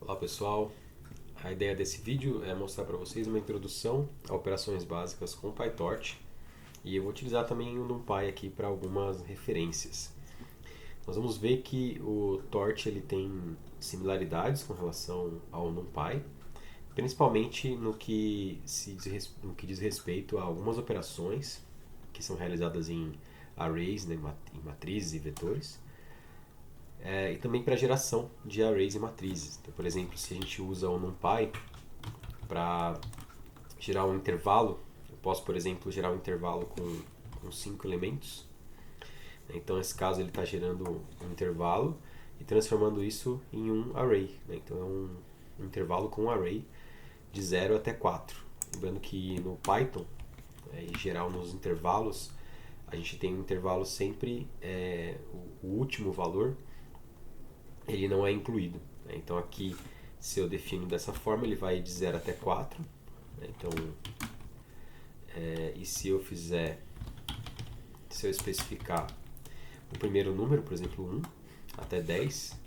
Olá pessoal, a ideia desse vídeo é mostrar para vocês uma introdução a operações básicas com PyTorch e eu vou utilizar também o NumPy aqui para algumas referências. Nós vamos ver que o Torch ele tem similaridades com relação ao NumPy, principalmente no que diz respeito a algumas operações que são realizadas em arrays, né, em matrizes e vetores. E também para geração de arrays e matrizes. Então, por exemplo, se a gente usa o NumPy para gerar um intervalo, eu posso, por exemplo, gerar um intervalo com 5 elementos. Então, nesse caso, ele está gerando um intervalo e transformando isso em um array. Então, é um intervalo com um array de 0 até 4. Lembrando que no Python, em geral, nos intervalos, a gente tem um intervalo sempre, o último valor ele não é incluído. Então aqui, se eu defino dessa forma, ele vai de 0 até 4. Então, e se eu especificar o primeiro número, por exemplo, 1 até 10,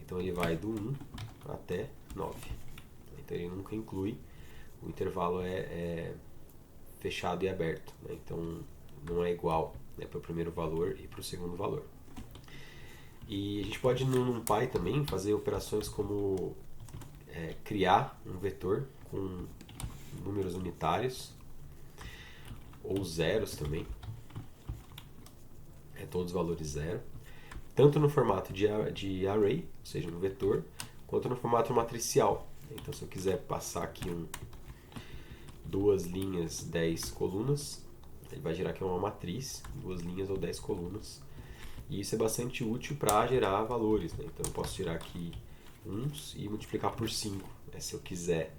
então ele vai do 1 até 9. Então ele nunca inclui, o intervalo é fechado e aberto. Então não é igual para o primeiro valor e para o segundo valor. E a gente pode no NumPy também fazer operações como criar um vetor com números unitários ou zeros também, todos os valores zero, tanto no formato de array, ou seja, no vetor, quanto no formato matricial. Então, se eu quiser passar aqui duas linhas, 10 colunas, ele vai gerar aqui uma matriz, duas linhas ou 10 colunas. E isso é bastante útil para gerar valores. Então, eu posso tirar aqui uns e multiplicar por 5, se eu quiser.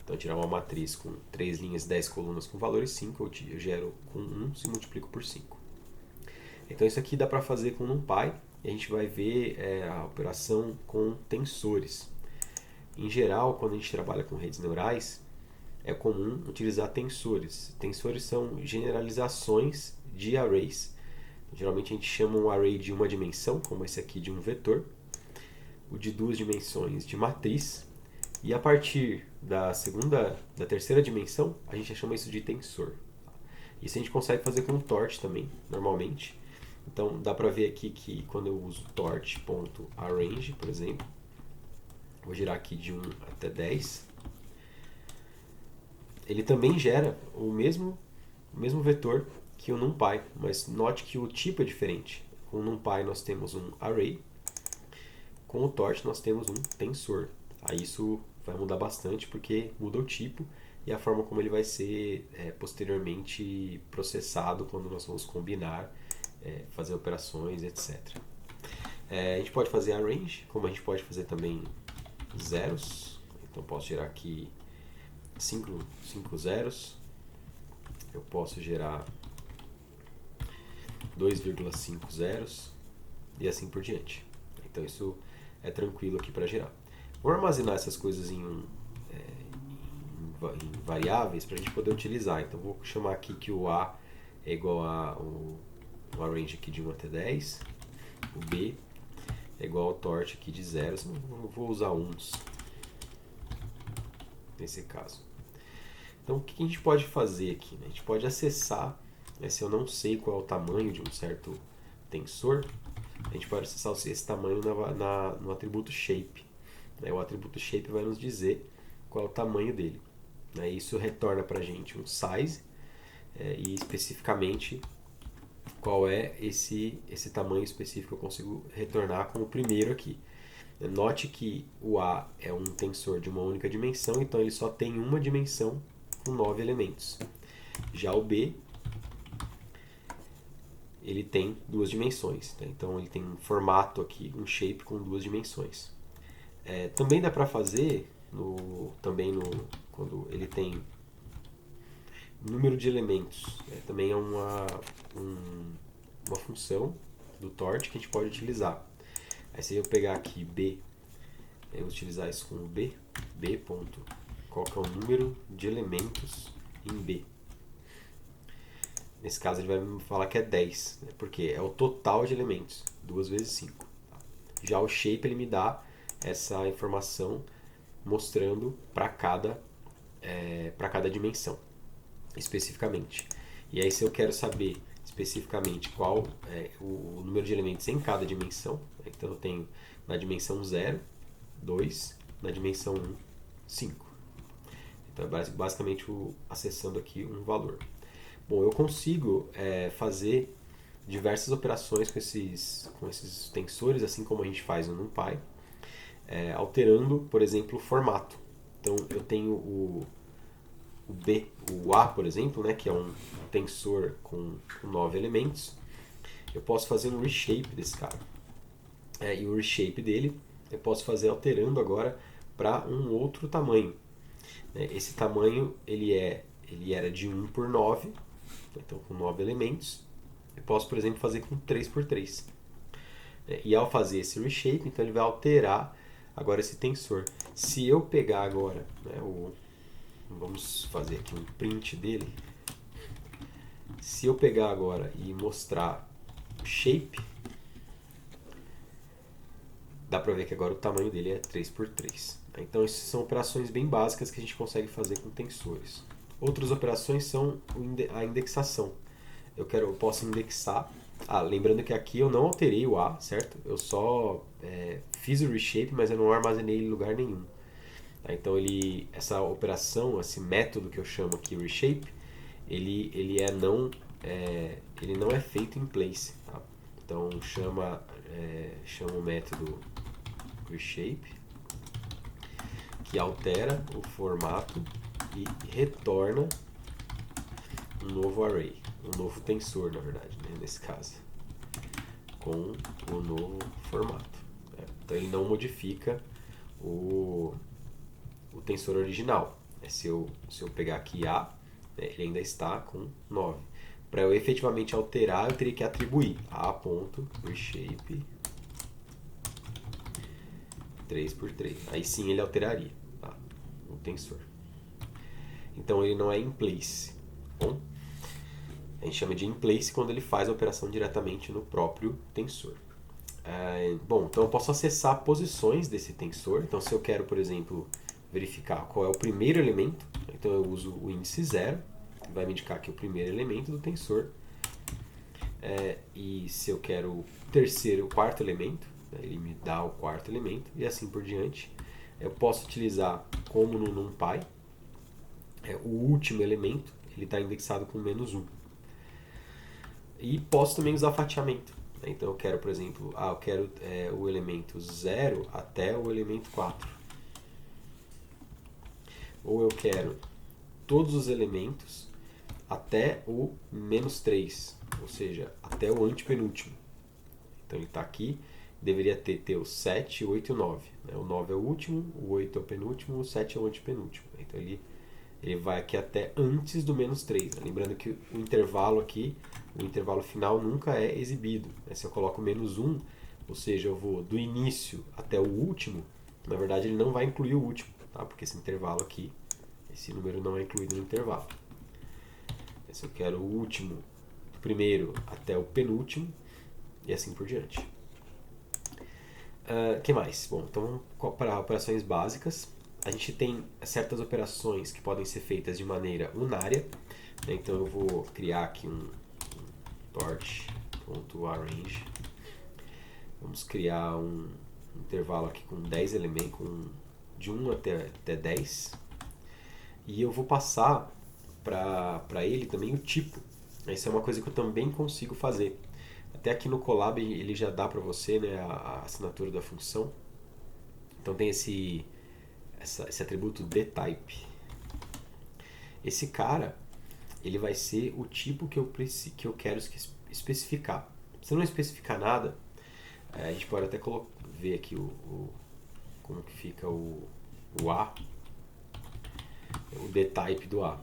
Então, tirar uma matriz com 3 linhas e 10 colunas com valores 5, eu gero com 1 e multiplico por 5. Então, isso aqui dá para fazer com NumPy. E a gente vai ver a operação com tensores. Em geral, quando a gente trabalha com redes neurais, é comum utilizar tensores. Tensores são generalizações de arrays. Geralmente a gente chama um array de uma dimensão, como esse aqui de um vetor, o de duas dimensões de matriz, e a partir da terceira dimensão, a gente chama isso de tensor. Isso a gente consegue fazer com o Torch também, normalmente. Então dá para ver aqui que quando eu uso torch.arrange, por exemplo, vou gerar aqui de 1 até 10, ele também gera o mesmo vetor que o NumPy, mas note que o tipo é diferente. Com o NumPy nós temos um array, com o Torch nós temos um tensor. Aí isso vai mudar bastante porque muda o tipo e a forma como ele vai ser posteriormente processado quando nós vamos combinar, fazer operações, etc. A gente pode fazer arrange, como a gente pode fazer também zeros. Então posso gerar aqui 5 zeros. Eu posso gerar 2,5 zeros e assim por diante. Então isso é tranquilo aqui para gerar. Vou armazenar essas coisas em variáveis para a gente poder utilizar. Então vou chamar aqui que o A é igual a o arrange aqui de 1 até 10, o B é igual ao torch aqui de zeros. Vou usar uns nesse caso. Então o que a gente pode fazer aqui? A gente pode acessar, se eu não sei qual é o tamanho de um certo tensor, a gente pode acessar esse tamanho no atributo shape. O atributo shape vai nos dizer qual é o tamanho dele. Isso retorna para a gente um size e especificamente qual é esse tamanho específico que eu consigo retornar como primeiro aqui. Note que o A é um tensor de uma única dimensão, então ele só tem uma dimensão com 9 elementos. Já o B ele tem duas dimensões, então ele tem um formato aqui, um shape com duas dimensões. Também dá para fazer quando ele tem número de elementos, também é uma função do Torch que a gente pode utilizar. Aí se eu pegar aqui B, eu utilizar isso com B, qual que é o número de elementos em B. Nesse caso ele vai me falar que é 10, porque é o total de elementos, 2 vezes 5. Já o shape ele me dá essa informação mostrando para cada dimensão, especificamente. E aí, se eu quero saber especificamente qual é o número de elementos em cada dimensão, então eu tenho na dimensão 0, 2, na dimensão 1, 5. Então é basicamente acessando aqui um valor. Bom, eu consigo fazer diversas operações com esses tensores, assim como a gente faz no NumPy, alterando, por exemplo, o formato. Então eu tenho o A, por exemplo, né, que é um tensor com 9 elementos. Eu posso fazer um reshape desse cara. E o reshape dele eu posso fazer alterando agora para um outro tamanho. Esse tamanho ele era de 1 por 9, então com 9 elementos. Eu posso, por exemplo, fazer com 3 por 3. E ao fazer esse reshape, então ele vai alterar agora esse tensor. Se eu pegar agora, vamos fazer aqui um print dele. Se eu pegar agora e mostrar o shape, dá para ver que agora o tamanho dele é 3 por 3. Então, essas são operações bem básicas que a gente consegue fazer com tensores. Outras operações são a indexação. Eu posso indexar. Lembrando que aqui eu não alterei o A, certo? Eu só fiz o reshape, mas eu não armazenei ele em lugar nenhum. Então, essa operação, esse método que eu chamo aqui, reshape, ele não é feito em place. Tá? Então, chama o método reshape, que altera o formato e retorna um novo array, um novo tensor, na verdade, né, nesse caso, com o novo formato. Então ele não modifica o tensor original. Se eu pegar aqui A, ele ainda está com 9. Para eu efetivamente alterar, eu teria que atribuir A.reshape 3 por 3. Aí sim ele alteraria o tensor. Então ele não é in place. Bom, a gente chama de in place quando ele faz a operação diretamente no próprio tensor. Bom, então eu posso acessar posições desse tensor. Então se eu quero, por exemplo, verificar qual é o primeiro elemento, então eu uso o índice 0, que vai me indicar aqui o primeiro elemento do tensor. E se eu quero o terceiro e o quarto elemento, ele me dá o quarto elemento e assim por diante. Eu posso utilizar, como no NumPy, o último elemento, ele está indexado com -1. E posso também usar fatiamento. Então eu quero, por exemplo, eu quero o elemento 0 até o elemento 4. Ou eu quero todos os elementos até o -3, ou seja, até o antepenúltimo. Então ele está aqui, deveria ter o 7, 8 e o 9. O 9 é o último, o 8 é o penúltimo, o 7 é o antepenúltimo. Então ele vai aqui até antes do -3. Lembrando que o intervalo aqui, o intervalo final nunca é exibido. Se eu coloco -1, ou seja, eu vou do início até o último, na verdade ele não vai incluir o último, tá? Porque esse intervalo aqui, esse número não é incluído no intervalo. Se eu quero o último, do primeiro até o penúltimo, e assim por diante. Que mais? Bom, então vamos para operações básicas. A gente tem certas operações que podem ser feitas de maneira unária. Então eu vou criar aqui um torch.arrange. Vamos criar um intervalo aqui com 10 elementos, de 1 até 10. E eu vou passar para ele também o tipo. Isso é uma coisa que eu também consigo fazer. Até aqui no Colab ele já dá para você, né, a assinatura da função. Então tem esse atributo dtype. Esse cara, ele vai ser o tipo que eu quero especificar. Se não especificar nada, a gente pode até ver aqui como que fica o A, o dtype do A.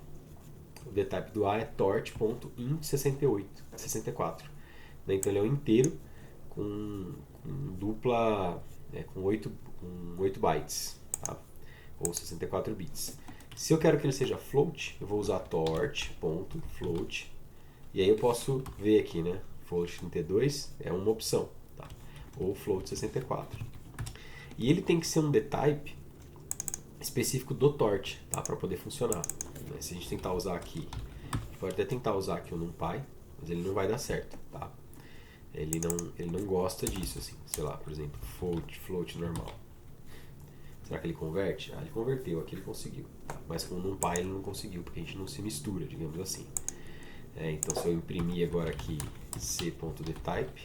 O dtype do A é tort.int64. Então ele é um inteiro com dupla, com 8 bytes, tá? Ou 64 bits. Se eu quero que ele seja float, eu vou usar tort.float. E aí eu posso ver aqui, né? Float 32 é uma opção, tá? Ou float 64. E ele tem que ser um dtype específico do torte, tá? Para poder funcionar. Se a gente tentar usar aqui, a gente pode até tentar usar aqui o NumPy, mas ele não vai dar certo, tá? Ele não gosta disso, assim. Sei lá, por exemplo, float normal. Será que ele converte? Ah, ele converteu, aqui ele conseguiu. Tá? Mas com o NumPy ele não conseguiu, porque a gente não se mistura, digamos assim. Então se eu imprimir agora aqui c.dtype,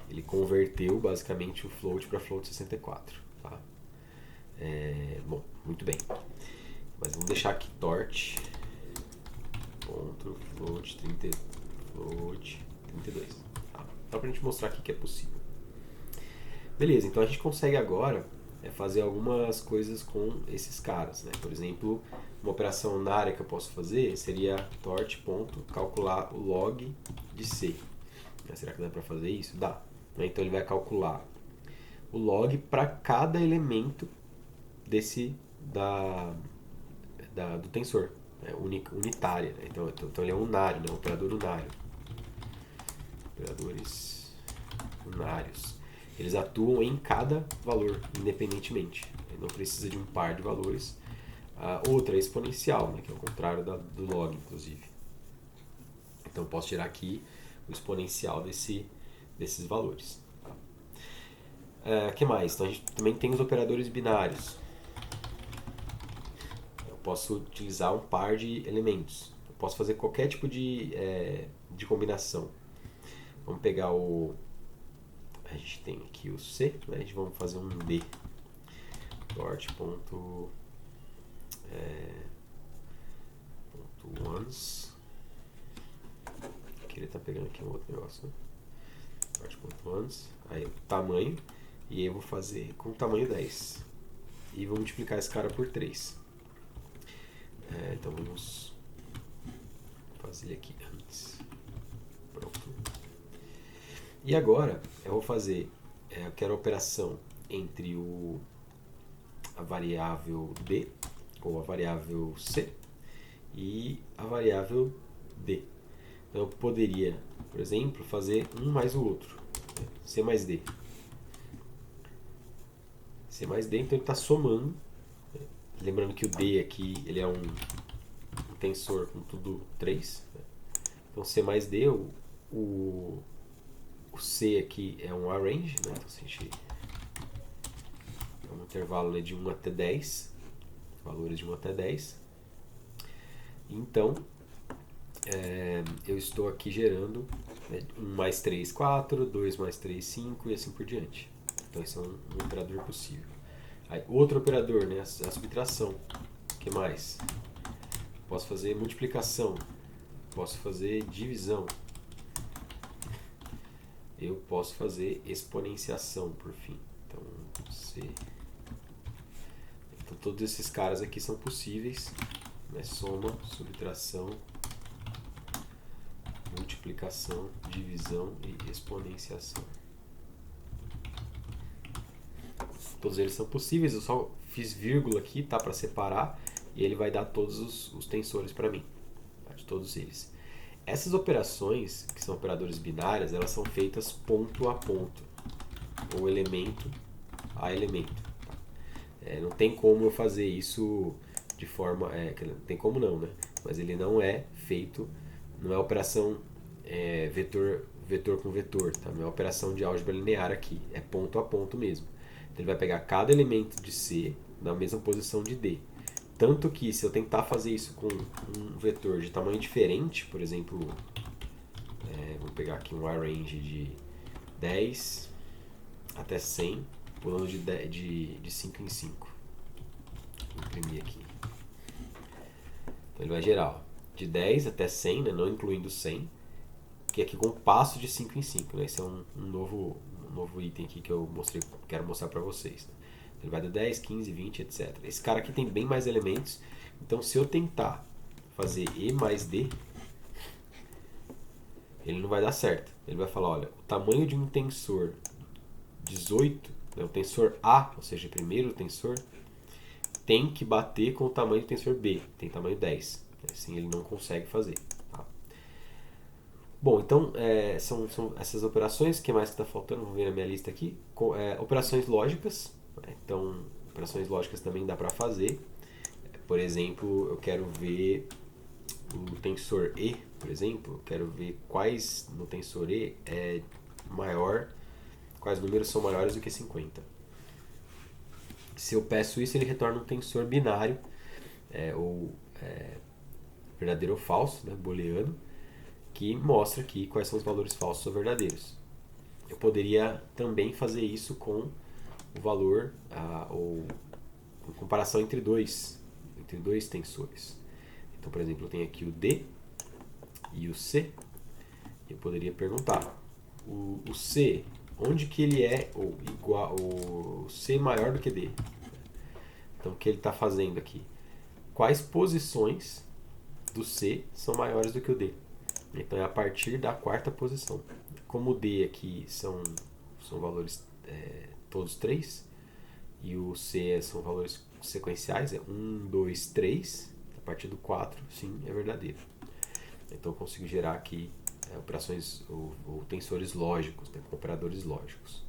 ele converteu basicamente o float para float 64. Tá? Bom, muito bem. Mas vamos deixar aqui torch float 32. Tá? Só para a gente mostrar aqui que é possível. Beleza, então a gente consegue agora fazer algumas coisas com esses caras, né? Por exemplo, uma operação na área que eu posso fazer seria torch.calcular o log de C. Será que dá para fazer isso? Dá. Então ele vai calcular o log para cada elemento do tensor, unitária. Né? Então ele é unário, né? Um operador unário. Operadores unários. Eles atuam em cada valor, independentemente. Ele não precisa de um par de valores. Outra é exponencial, né, que é o contrário do log, inclusive. Então, posso tirar aqui o exponencial desses valores. Tá? Que mais? Então, a gente também tem os operadores binários. Eu posso utilizar um par de elementos. Eu posso fazer qualquer tipo de combinação. Vamos pegar a gente tem aqui o C, né? A gente vai fazer um D. Torch.ones. Aqui ele está pegando aqui um outro negócio, né? Torch.ones. Aí o tamanho. E aí eu vou fazer com o tamanho 10. E vou multiplicar esse cara por 3. Então vamos fazer aqui antes. Pronto. E agora eu vou fazer, eu quero a operação entre a variável D, ou a variável C, e a variável D. Então eu poderia, por exemplo, fazer um mais o outro, C mais D. C mais D, então ele está somando. Lembrando que o D aqui ele é um tensor com tudo 3. Então C mais D, o C aqui é um arrange, né? Então, se a gente é um intervalo de 1 até 10, valores de 1 até 10. Então, eu estou aqui gerando 1 mais 3, 4, 2 mais 3, 5 e assim por diante. Então, esse é um operador possível. Aí, outro operador, né? A subtração. O que mais? Posso fazer multiplicação. Posso fazer divisão. Eu posso fazer exponenciação, por fim. Então, então todos esses caras aqui são possíveis, né? Soma, subtração, multiplicação, divisão e exponenciação. Todos eles são possíveis, eu só fiz vírgula aqui, tá, para separar, e ele vai dar todos os tensores para mim, tá, de todos eles. Essas operações, que são operadores binárias, elas são feitas ponto a ponto, ou elemento a elemento. Tá? Não tem como eu fazer isso de forma... não tem como não, né? Mas ele não é feito, não é operação vetor com vetor, tá? Não é operação de álgebra linear aqui, é ponto a ponto mesmo. Então ele vai pegar cada elemento de C na mesma posição de D. Tanto que se eu tentar fazer isso com um vetor de tamanho diferente, por exemplo, vou pegar aqui um arrange de 10 até 100, pulando de 5 em 5. Vou imprimir aqui. Então ele vai gerar de 10 até 100, né, não incluindo 100, que é aqui com passo de 5 em 5. Né, esse é um novo item aqui que eu quero mostrar para vocês. Né. Ele vai de 10, 15, 20, etc. Esse cara aqui tem bem mais elementos. Então, se eu tentar fazer E mais D, ele não vai dar certo. Ele vai falar, olha, o tamanho de um tensor 18, né, o tensor A, ou seja, o primeiro tensor, tem que bater com o tamanho do tensor B, tem tamanho 10. Assim ele não consegue fazer. Tá? Bom, então, são essas operações. O que mais que está faltando? Vamos ver na minha lista aqui. Operações lógicas. Então, operações lógicas também dá para fazer. Por exemplo, eu quero ver o tensor E, por exemplo, eu quero ver quais no tensor E é maior, quais números são maiores do que 50. Se eu peço isso, ele retorna um tensor binário, ou verdadeiro ou falso, né, booleano, que mostra aqui quais são os valores falsos ou verdadeiros. Eu poderia também fazer isso com o valor, ou com comparação entre dois tensores. Então, por exemplo, eu tenho aqui o D e o C. Eu poderia perguntar, o C, onde que ele é ou igual, o C maior do que D? Então, o que ele está fazendo aqui? Quais posições do C são maiores do que o D? Então, é a partir da quarta posição. Como o D aqui são valores todos 3, e o C são valores sequenciais, é 1, 2, 3, a partir do 4, sim, é verdadeiro. Então, eu consigo gerar aqui operações ou tensores lógicos, né, com operadores lógicos.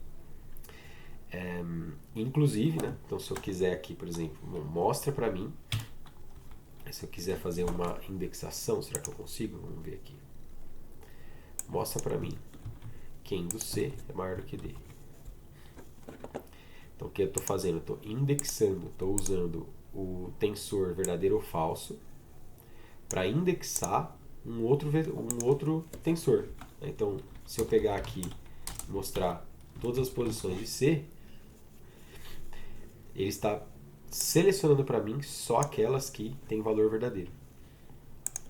Inclusive, né, então se eu quiser aqui, por exemplo, mostra para mim, se eu quiser fazer uma indexação, será que eu consigo? Vamos ver aqui. Mostra para mim quem do C é maior do que D. Então o que eu estou fazendo? Eu estou indexando, estou usando o tensor verdadeiro ou falso para indexar um outro tensor. Então, se eu pegar aqui e mostrar todas as posições de C, ele está selecionando para mim só aquelas que têm valor verdadeiro.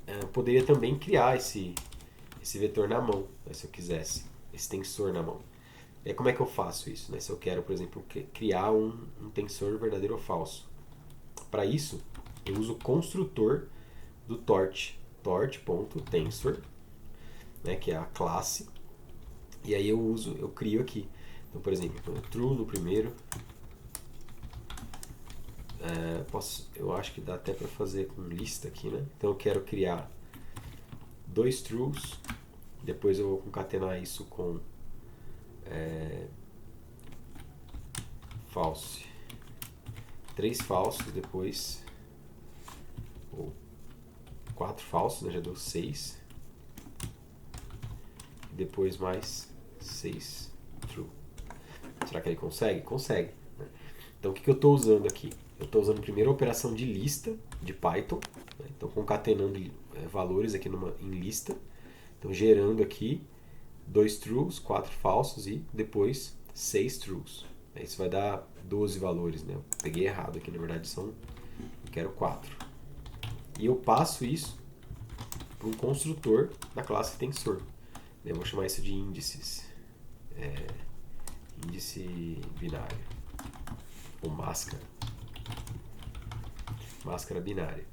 Eu poderia também criar esse vetor na mão, né, se eu quisesse, esse tensor na mão. E como é que eu faço isso? Né? Se eu quero, por exemplo, criar um tensor verdadeiro ou falso. Para isso, eu uso o construtor do torch, torch.tensor, né, que é a classe, e aí eu crio aqui. Então, por exemplo, true no primeiro. Eu acho que dá até para fazer com lista aqui, né? Então eu quero criar 2 trues, depois eu vou concatenar isso com false, 3 falsos depois, ou 4 falsos, né? Já deu 6, depois mais 6 true. Será que ele consegue? Consegue. Né? Então o que eu estou usando aqui? Eu estou usando primeiro a operação de lista de Python, né? Então concatenando valores aqui em lista, então gerando aqui 2 trues, 4 falsos e depois 6 trues. Isso vai dar 12 valores, né? Eu peguei errado aqui, na verdade eu quero 4. E eu passo isso para um construtor da classe tensor. Eu vou chamar isso de índices. Índice binário. Ou máscara. Máscara binária.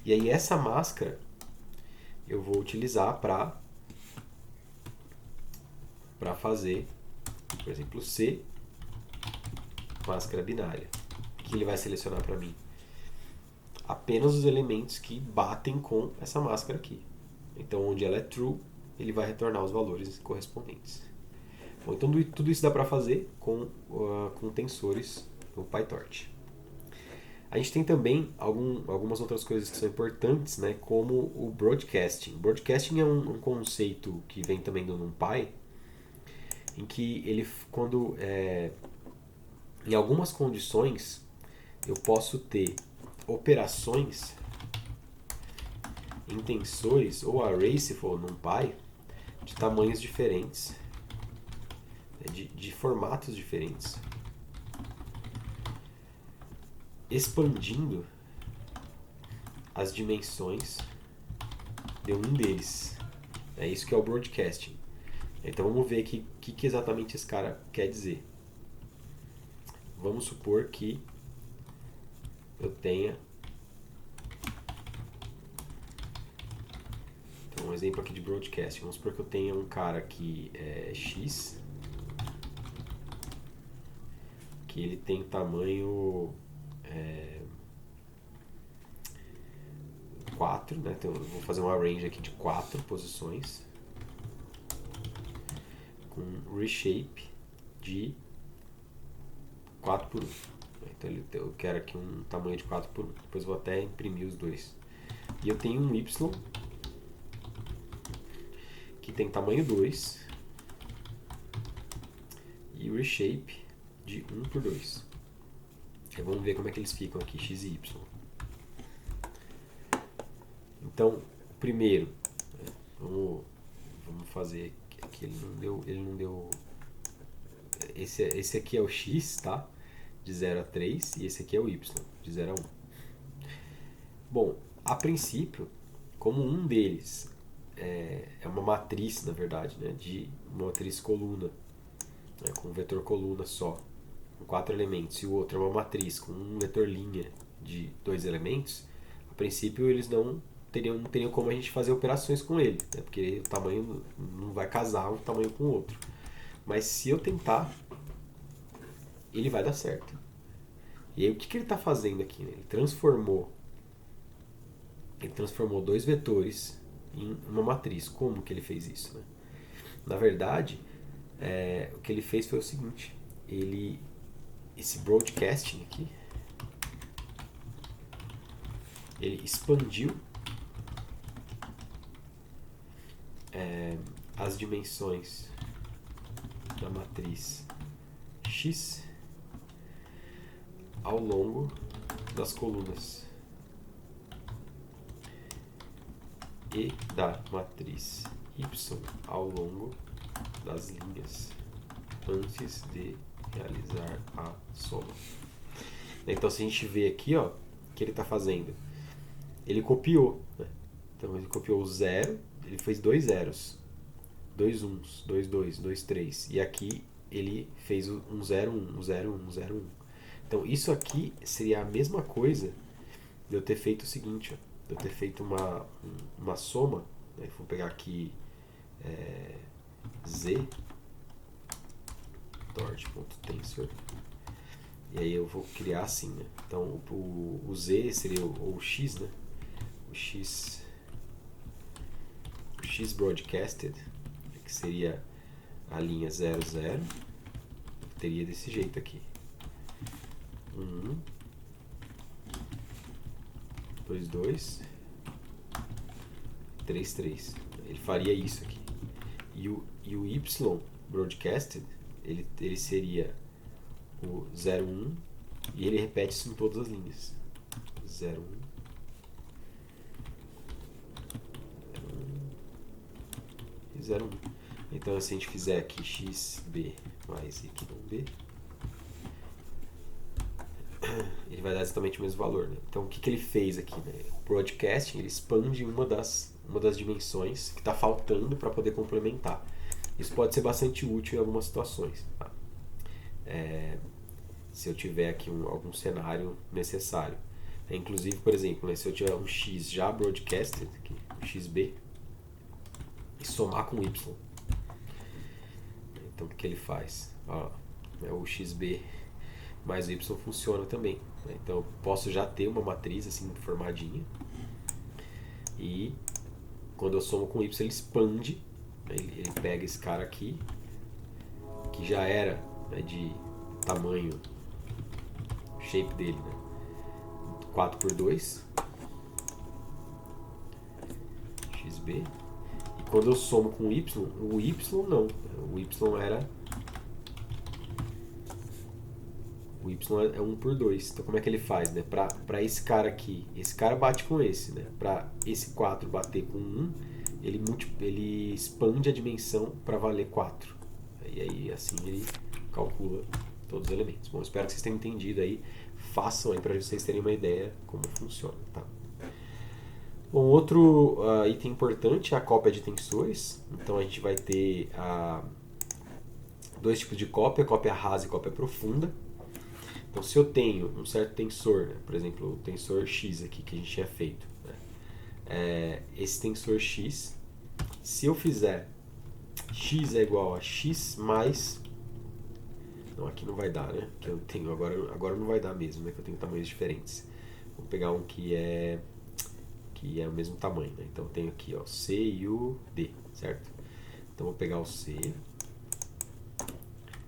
E aí essa máscara eu vou utilizar para fazer, por exemplo, C, máscara binária. O que ele vai selecionar para mim? Apenas os elementos que batem com essa máscara aqui. Então, onde ela é true, ele vai retornar os valores correspondentes. Bom, então tudo isso dá para fazer com tensores no PyTorch. A gente tem também algumas outras coisas que são importantes, né, como o broadcasting. Broadcasting é um conceito que vem também do NumPy, em que ele, em algumas condições, eu posso ter operações em tensores ou arrays, se for NumPy, de tamanhos diferentes, de formatos diferentes, expandindo as dimensões de um deles. É isso que é o broadcasting. Então vamos ver aqui o que exatamente esse cara quer dizer. Vamos supor que eu tenha um exemplo aqui de broadcasting. Vamos supor que eu tenha um cara que é X, que ele tem tamanho 4, né? Então eu vou fazer uma range aqui de 4 posições com reshape de 4 por 1. Então eu quero aqui um tamanho de 4 por 1. Depois vou até imprimir os dois. E eu tenho um Y que tem tamanho 2 e o reshape de 1 por 2. Aí vamos ver como é que eles ficam aqui, x e y. Então, o primeiro, vamos fazer aqui, ele não deu. Esse aqui é o x, tá? De 0 a 3, e esse aqui é o y, de 0 a 1. Bom, a princípio, como um deles é uma matriz, na verdade, né, de uma matriz coluna, né, com um vetor coluna só, com 4 elementos, e o outro é uma matriz com um vetor linha de 2 elementos, a princípio eles não teriam como a gente fazer operações com ele, né, porque o tamanho não vai casar um tamanho com o outro. Mas se eu tentar, ele vai dar certo. E aí o que ele está fazendo aqui? Né? Ele transformou dois vetores em uma matriz. Como que ele fez isso? Né? Na verdade, o que ele fez foi o seguinte: esse broadcasting aqui, ele expandiu as dimensões da matriz X ao longo das colunas e da matriz Y ao longo das linhas antes de realizar a soma. Então, se a gente vê aqui, ó, o que ele está fazendo? Ele copiou, né? Então, ele copiou o 0, ele fez 2 zeros, 2 uns, 2 2, 2 3, e aqui ele fez um 0 1, um 0 1, um 0 1. Então, isso aqui seria a mesma coisa de eu ter feito o seguinte, ó, de eu ter feito uma soma, né? Vou pegar aqui z dort.tensor, e aí eu vou criar assim, né? Então o z seria o x, né? O x broadcasted, que seria a linha 0 0, teria desse jeito aqui: 1 2 2 3 3. Ele faria isso aqui. E o y broadcasted, ele seria o 0 1, e ele repete isso em todas as linhas: 0 1 e 0 1. Então, se a gente fizer aqui xb mais y_b, ele vai dar exatamente o mesmo valor, né? Então, o que ele fez aqui? Né? O broadcasting, ele expande uma das dimensões que está faltando para poder complementar. Isso pode ser bastante útil em algumas situações. Tá? Se eu tiver aqui algum cenário necessário. Inclusive, por exemplo, né, se eu tiver um x já broadcasted, aqui, um xb, e somar com y. Então, o que ele faz? Ó, o xb mais o y funciona também. Né? Então, eu posso já ter uma matriz assim formadinha, e quando eu somo com y, ele expande. Ele pega esse cara aqui, que já era, né, de tamanho, shape dele, né, 4 por 2, xb, e quando eu somo com o y não, o y é 1 por 2. Então, como é que ele faz? Né? Para esse cara aqui, esse cara bate com esse. Né? Para esse 4 bater com 1, ele expande a dimensão para valer 4. E aí, assim, ele calcula todos os elementos. Bom, espero que vocês tenham entendido aí. Façam aí para vocês terem uma ideia como funciona. Tá? Bom, outro item importante é a cópia de tensores. Então, a gente vai ter dois tipos de cópia rasa e cópia profunda. Então, se eu tenho um certo tensor, né, por exemplo, o tensor x aqui que a gente tinha feito, né, esse tensor x, se eu fizer x é igual a x mais... Não, aqui não vai dar, né? Que eu tenho agora não vai dar mesmo, né? Que eu tenho tamanhos diferentes. Vou pegar um que é o mesmo tamanho, né? Então, eu tenho aqui, ó, c e o d, certo? Então, vou pegar o c,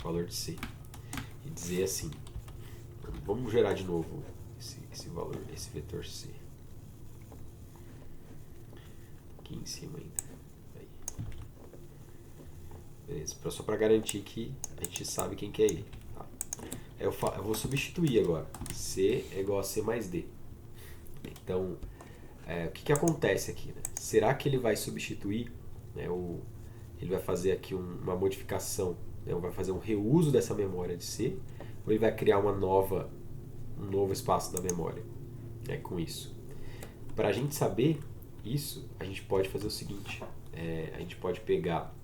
o valor de c, e dizer assim: Vamos gerar de novo esse valor, esse vetor C. Aqui em cima ainda. Aí. Beleza, só para garantir que a gente sabe quem que é ele. Tá? Eu vou substituir agora. C é igual a C mais D. Então, o que acontece aqui? Né? Será que ele vai substituir, né, ele vai fazer aqui uma modificação, né, vai fazer um reuso dessa memória de C, ou ele vai criar um novo espaço da memória, né, com isso? Para a gente saber isso, a gente pode fazer o seguinte, a gente pode pegar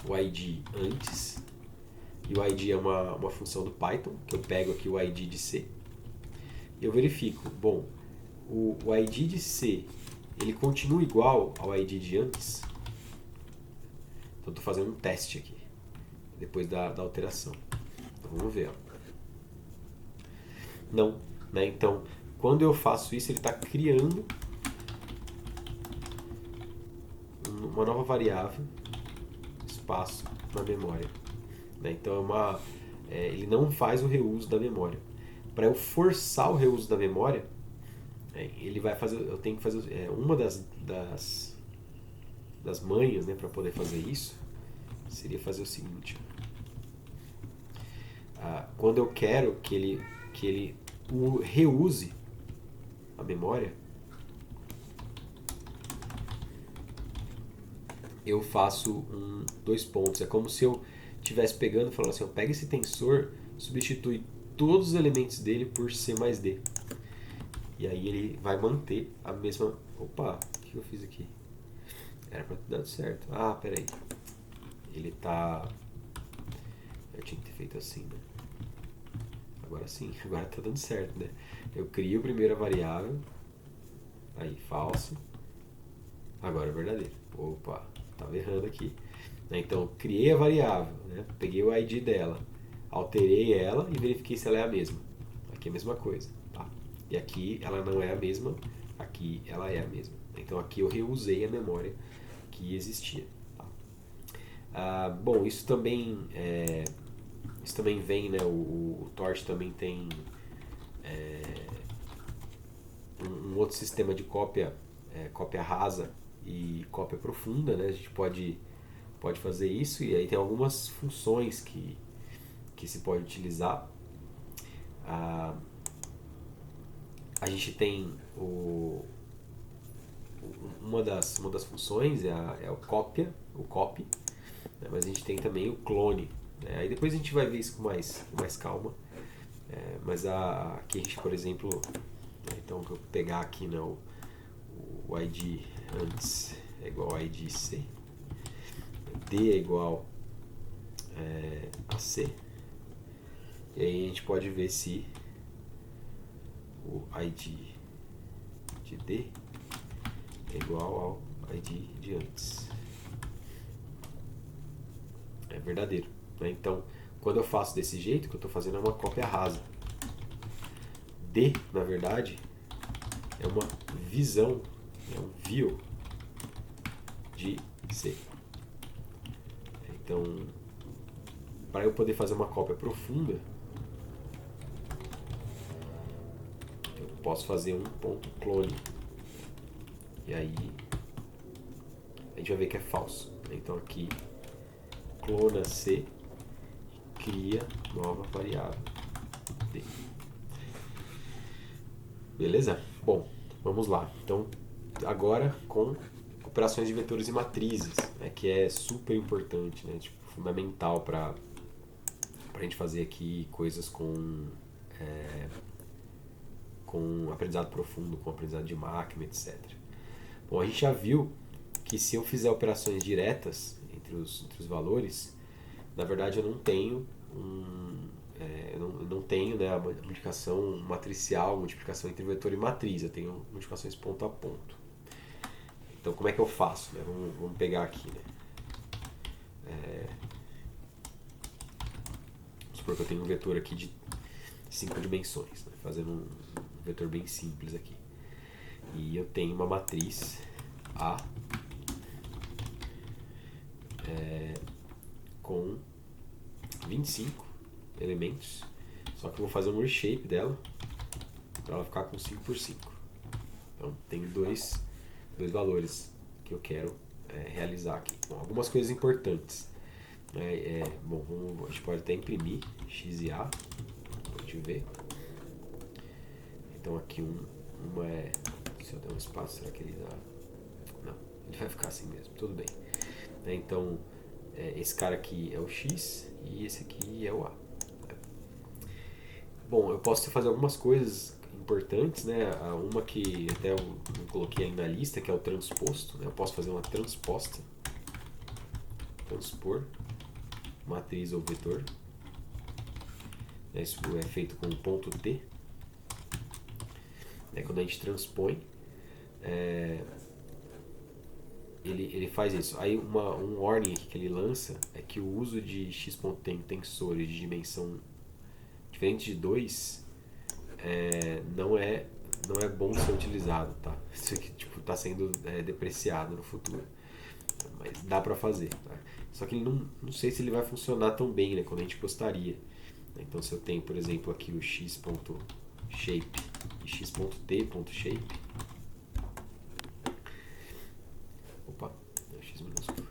o ID antes, e o ID é uma função do Python, que eu pego aqui o ID de C, e eu verifico, bom, o ID de C, ele continua igual ao ID de antes? Então, estou fazendo um teste aqui, depois da alteração. Então, vamos ver. Ó. Não, né? Então, quando eu faço isso, ele está criando uma nova variável, espaço, na memória. Né? Então, ele não faz o reuso da memória. Para eu forçar o reuso da memória, ele vai fazer, eu tenho que fazer uma das manhas, né, para poder fazer isso, seria fazer o seguinte: quando eu quero que ele reuse a memória, eu faço dois pontos. É como se eu estivesse pegando e falando assim: pega esse tensor, substitui todos os elementos dele por C mais D. E aí ele vai manter a mesma... Opa, o que eu fiz aqui? Era pra ter dado certo. Ah, peraí. Ele tá... Eu tinha que ter feito assim, né? Agora sim, agora tá dando certo, né? Eu crio a primeira variável. Aí, falso. Agora é verdadeiro. Opa, tava errando aqui. Então, criei a variável, né? Peguei o ID dela, alterei ela e verifiquei se ela é a mesma. Aqui é a mesma coisa, tá? E aqui ela não é a mesma, aqui ela é a mesma. Então aqui eu reusei a memória que existia. Tá? Bom, isso também vem, né? O Torch também tem um outro sistema de cópia rasa e cópia profunda, né? A gente pode fazer isso, e aí tem algumas funções que se pode utilizar. A gente tem uma das funções é o copy, né? Mas a gente tem também o clone, né? Aí depois a gente vai ver isso com mais calma, mas aqui a gente, por exemplo, então eu vou pegar aqui, né, o ID antes é igual a ID C, D é igual a C, e aí a gente pode ver se o ID de D é igual ao ID de antes. É verdadeiro, né? Então, quando eu faço desse jeito, o que eu estou fazendo é uma cópia rasa. D, na verdade, é uma visão, é um view de C. Então, para eu poder fazer uma cópia profunda, eu posso fazer um ponto clone. E aí a gente vai ver que é falso. Então aqui clona C e cria nova variável D. Beleza? Bom, vamos lá. Então agora com operações de vetores e matrizes, né, que é super importante, né, tipo, fundamental para a gente fazer aqui coisas com aprendizado profundo, com aprendizado de máquina, etc. Bom, a gente já viu que se eu fizer operações diretas entre os valores, na verdade eu não tenho eu não tenho, né, a multiplicação matricial, multiplicação entre vetor e matriz, eu tenho multiplicações ponto a ponto. Então como é que eu faço? Né? Vamos pegar aqui, né? Vamos supor que eu tenho um vetor aqui de 5 dimensões, né? Fazendo um vetor bem simples aqui. E eu tenho uma matriz A com 25 elementos Só que eu vou fazer um reshape dela para ela ficar com 5x5. Então tenho dois valores que eu quero realizar aqui. Bom, algumas coisas importantes. Bom, a gente pode até imprimir X e A para a gente ver. Então aqui uma é... Se eu der um espaço, será que ele dá... Não, ele vai ficar assim mesmo, tudo bem. Então esse cara aqui é o X e esse aqui é o A. Bom, eu posso fazer algumas coisas importantes, né? Uma que até eu não coloquei ali na lista, que é o transposto, né? Eu posso fazer uma transposta, transpor, matriz ou vetor. Isso é feito com ponto T. Quando a gente transpõe, ele faz isso. Aí um warning aqui que ele lança é que o uso de x.tem tensores de dimensão diferente de 2 não é bom ser utilizado, tá? Isso aqui está sendo depreciado no futuro, mas dá para fazer, tá? Só que ele não sei se ele vai funcionar tão bem, né, quando a gente gostaria. Então se eu tenho, por exemplo, aqui o x.shape e x.t.shape, opa, x minúsculo.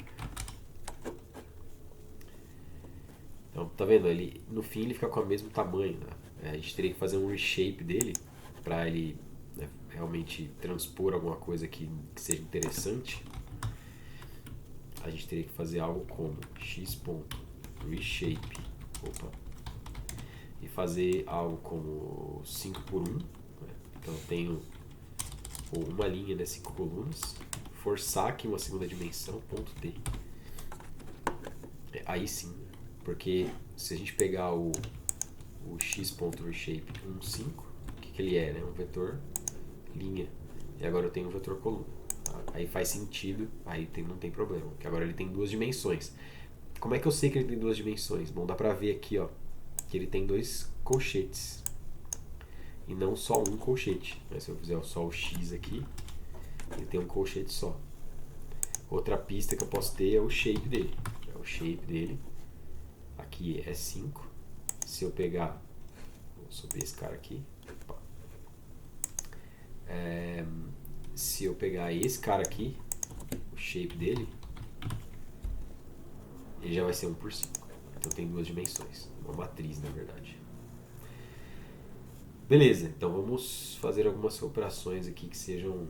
Então, tá vendo? Ele, no fim ele fica com o mesmo tamanho, né? A gente teria que fazer um reshape dele para ele, né, realmente transpor alguma coisa que seja interessante. A gente teria que fazer algo como x.reshape, e fazer algo como 5x1, né? Então eu tenho uma linha de 5 colunas, forçar aqui uma segunda dimensão, ponto T. Aí sim, porque se a gente pegar o x.reshape 1,5, o que ele é, né? Um vetor linha, e agora eu tenho um vetor coluna. Aí faz sentido, aí não tem problema, porque agora ele tem duas dimensões. Como é que eu sei que ele tem duas dimensões? Bom, dá pra ver aqui, ó, que ele tem dois colchetes e não só um colchete. Mas se eu fizer só o X aqui, ele tem um colchete só. Outra pista que eu posso ter é o shape dele. O shape dele aqui é 5. Se eu pegar, vou subir esse cara aqui, se eu pegar esse cara aqui, o shape dele, ele já vai ser 1/5. Então tem duas dimensões, uma matriz na verdade. Beleza, então vamos fazer algumas operações aqui que sejam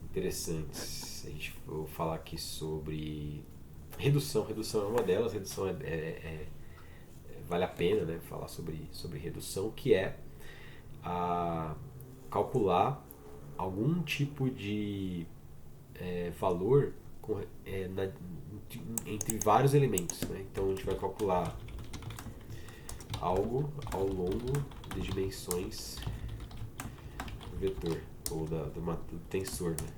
interessantes. A gente vai falar aqui sobre redução. Redução é uma delas. Redução vale a pena, né, falar sobre redução, que é calcular algum tipo de valor entre vários elementos, né? Então a gente vai calcular algo ao longo de dimensões do vetor ou do tensor, né?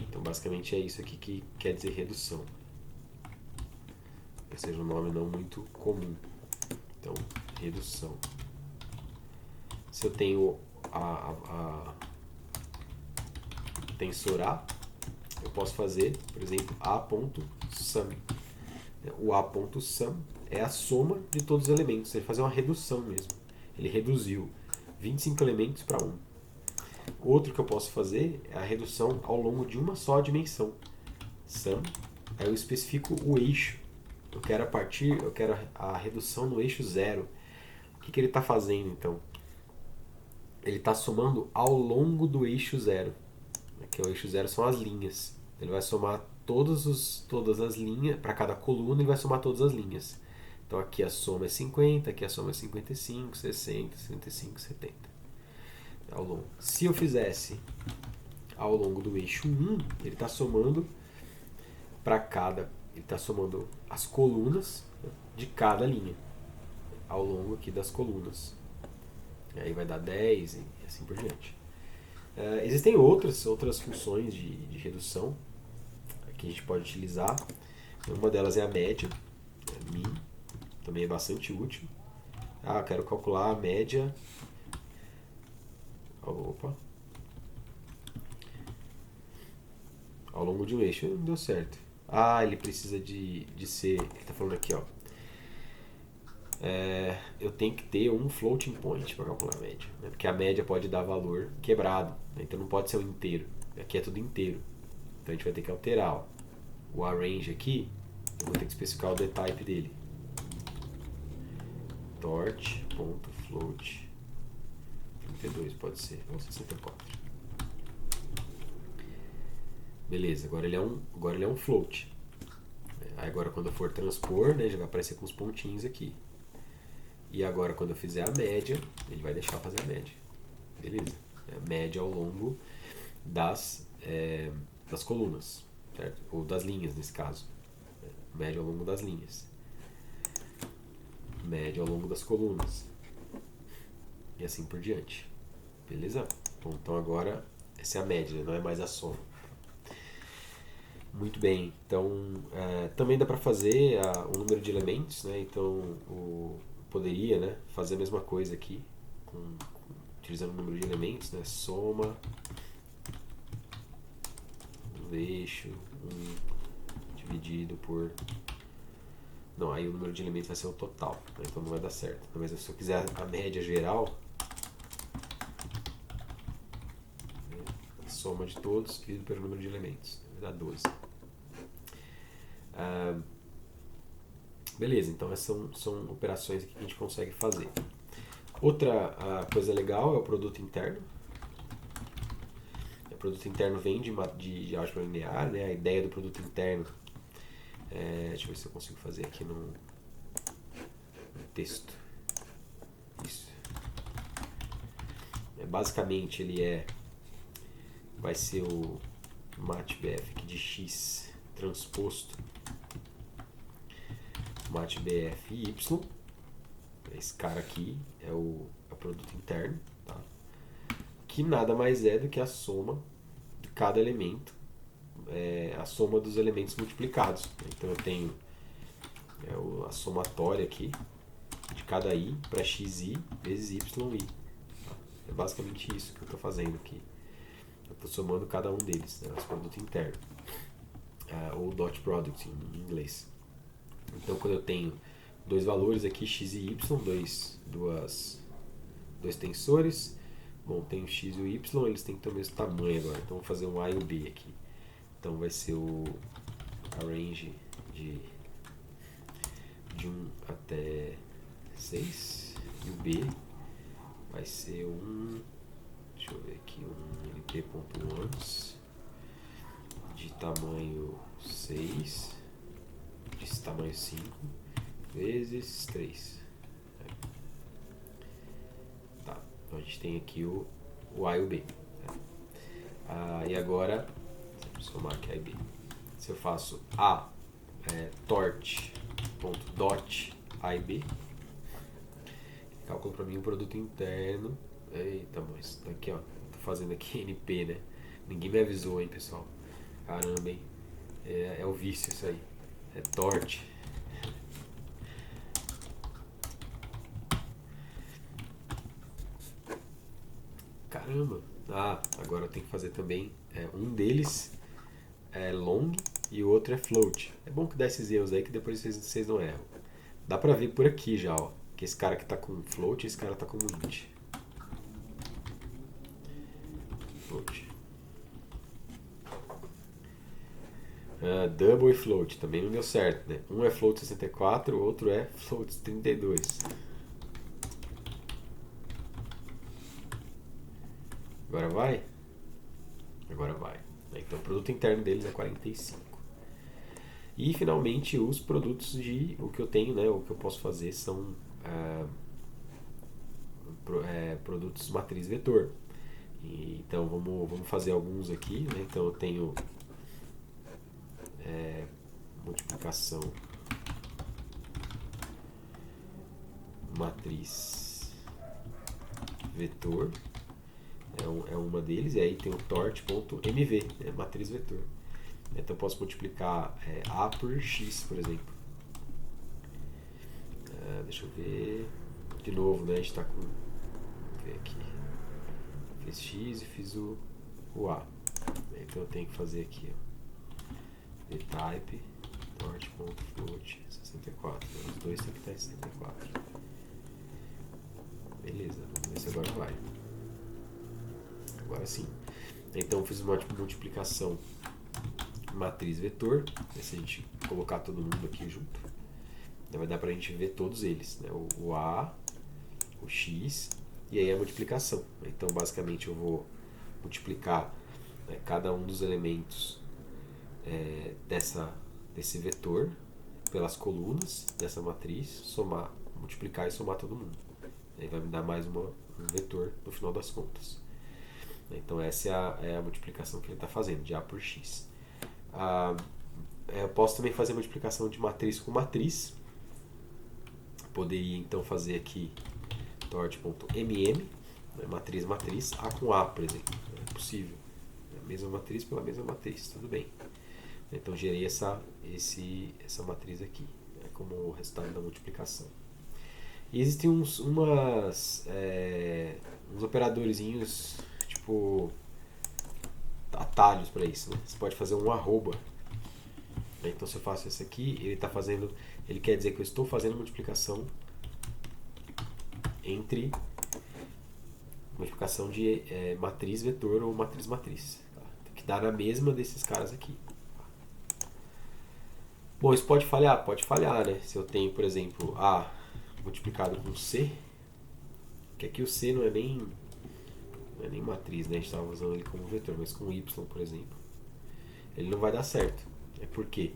Então basicamente é isso aqui que quer dizer redução. Ou seja, um nome não muito comum. Então, redução. Se eu tenho a tensor A, eu posso fazer, por exemplo, A.sum. O A.sum é a soma de todos os elementos. Ele fazer uma redução mesmo. Ele reduziu 25 elementos para 1. Outro que eu posso fazer é a redução ao longo de uma só dimensão. Sum. Aí eu especifico o eixo. Eu quero a redução no eixo 0. O que ele está fazendo então? Ele está somando ao longo do eixo 0. Que o eixo 0 são as linhas. Ele vai somar todas as linhas, para cada coluna ele vai somar todas as linhas. Então aqui a soma é 50, aqui a soma é 55, 60, 65, 70. Ao longo. Se eu fizesse ao longo do eixo 1, ele está somando para cada... Ele está somando as colunas de cada linha. Ao longo aqui das colunas. E aí vai dar 10 e assim por diante. Existem outras funções de redução que a gente pode utilizar. Uma delas é a média, min, também é bastante útil. Eu quero calcular a média. Ao longo de um eixo. Não deu certo. Ele precisa de ser. Ele está falando aqui, ó. eu tenho que ter um floating point para calcular a média, né? Porque a média pode dar valor quebrado, né? Então não pode ser um inteiro. Aqui é tudo inteiro. Então a gente vai ter que alterar. Ó. O arrange aqui, eu vou ter que especificar o dtype dele. Tort.float 32 pode ser, ou 64. Beleza, agora ele é um float. Aí agora quando eu for transpor, né, já vai aparecer com os pontinhos aqui. E agora quando eu fizer a média, ele vai deixar fazer a média. Beleza? É a média ao longo das colunas, certo? Ou das linhas nesse caso. Média ao longo das linhas. Média ao longo das colunas. E assim por diante. Beleza? Bom, então agora essa é a média, não é mais a soma. Muito bem, então também dá para fazer o número de elementos, né? Então poderia, né, fazer a mesma coisa aqui, utilizando o número de elementos, né? Soma do eixo 1 dividido por... Não, aí o número de elementos vai ser o total, né? Então não vai dar certo. Mas se eu quiser a média geral, né, a soma de todos dividido pelo número de elementos, vai dar 12. Beleza, então essas são operações aqui que a gente consegue fazer. Outra coisa legal é o produto interno. O produto interno vem de álgebra linear, né? A ideia do produto interno, deixa eu ver se eu consigo fazer aqui no texto. Isso. Basicamente ele vai ser o matbf aqui de x transposto matbf y. Esse cara aqui é o produto interno, tá? Que nada mais é do que a soma de cada elemento, a soma dos elementos multiplicados. Então eu tenho a somatória aqui de cada i para xi vezes yi. Tá? É basicamente isso que eu estou fazendo aqui. Eu estou somando cada um deles, né? Esse produto interno, ou dot product em inglês. Então quando eu tenho dois valores aqui, x e y, dois tensores, bom, tem o x e o y, eles têm que ter o mesmo tamanho agora, então vou fazer um a e o b aqui. Então vai ser o range de 1 até 6, e o b vai ser deixa eu ver aqui, um lp.ones de tamanho 6, de tamanho 5, vezes 3. Tá, então a gente tem aqui o A e o B. E agora, vamos somar aqui A e B. Se eu faço A, tort.dot A e B, calculo para mim o produto interno. Eita, mas tá aqui, ó. Tô fazendo aqui NP, né? Ninguém me avisou, hein, pessoal. Caramba, hein? É o vício isso aí. É tort. Caramba! Agora eu tenho que fazer também. Um deles é long e o outro é float. É bom que dá esses erros aí que depois vocês não erram. Dá pra ver por aqui já, ó. Que esse cara que tá com float e esse cara tá com int. Float. Double e float também não deu certo, né? Um é float 64, o outro é float 32. Agora vai? Agora vai. Então o produto interno deles é 45. E finalmente os produtos o que eu tenho, né? O que eu posso fazer são produtos matriz vetor. Então vamos fazer alguns aqui, né? Então eu tenho multiplicação matriz vetor, é uma deles, e aí tem o tort.mv, né, matriz vetor. Então eu posso multiplicar A por X, por exemplo. Deixa eu ver. De novo, né? A gente está com... Vamos ver aqui. Fiz X e fiz o A. Então eu tenho que fazer aqui, ó. Dtype tort.float 64. Os dois tem que estar em 64. Beleza, vamos ver se agora vai. Agora sim. Então eu fiz uma multiplicação matriz vetor. Se a gente colocar todo mundo aqui junto, vai dar pra gente ver todos eles, né? O A, o X e aí a multiplicação. Então basicamente eu vou multiplicar, né, cada um dos elementos desse vetor pelas colunas dessa matriz, somar, multiplicar e somar todo mundo. Aí vai me dar mais um vetor no final das contas. Então essa é a multiplicação que ele está fazendo, de A por X. Eu posso também fazer multiplicação de matriz com matriz. Poderia então fazer aqui tort.mm, né, matriz, A com A, por exemplo. É possível. A mesma matriz pela mesma matriz, tudo bem. Então gerei essa matriz aqui, né, como resultado da multiplicação. E existem uns operadorzinhos, tipo atalhos para isso, né? Você pode fazer um arroba. Então se eu faço esse aqui, ele quer dizer que eu estou fazendo multiplicação entre multiplicação de matriz vetor ou matriz, tá? Que dá na mesma desses caras aqui. Bom, isso pode falhar, né? Se eu tenho, por exemplo, A multiplicado com C, que aqui o C não é nem matriz, né? A gente estava usando ele como vetor, mas com Y, por exemplo, ele não vai dar certo. É porque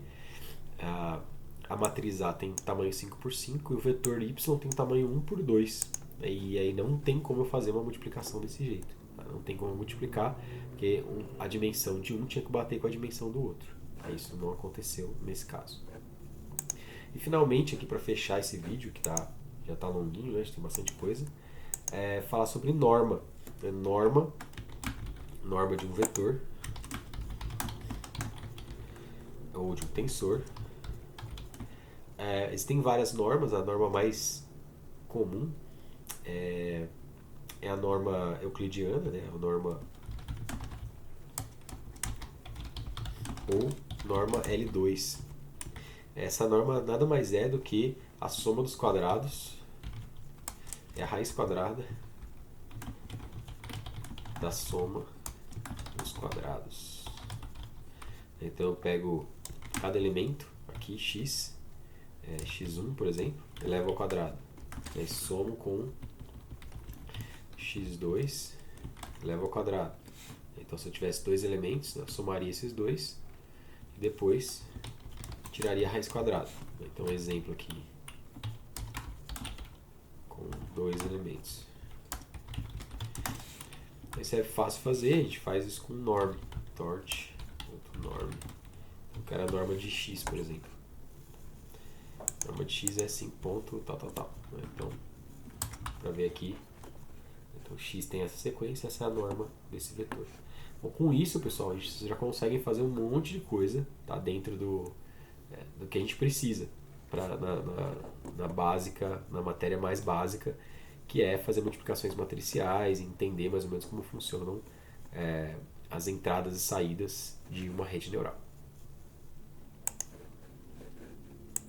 a matriz A tem tamanho 5x5 e o vetor Y tem tamanho 1x2. E aí não tem como eu fazer uma multiplicação desse jeito. Tá? Não tem como eu multiplicar, porque a dimensão de um tinha que bater com a dimensão do outro. Isso não aconteceu nesse caso. E finalmente, aqui para fechar esse vídeo, que já está longuinho, né? Tem bastante coisa, falar sobre norma. Norma de um vetor ou de um tensor. Existem várias normas. A norma mais comum é a norma euclidiana, né? A norma ou norma L2. Essa norma nada mais é do que a soma dos quadrados, é a raiz quadrada da soma dos quadrados. Então eu pego cada elemento, aqui x, x1 por exemplo, elevo ao quadrado. Aí somo com x2, elevo ao quadrado. Então se eu tivesse dois elementos, eu somaria esses dois e depois tiraria a raiz quadrada. Então um exemplo aqui com dois elementos. Isso é fácil fazer, a gente faz isso com norm, tort.norm. Eu quero a norma de x, por exemplo. A norma de x é 5 ponto tal. Então, para ver aqui, então x tem essa sequência, essa é a norma desse vetor. Bom, com isso, pessoal, vocês já conseguem fazer um monte de coisa, tá, dentro do que a gente precisa na básica, na matéria mais básica, que é fazer multiplicações matriciais e entender mais ou menos como funcionam as entradas e saídas de uma rede neural.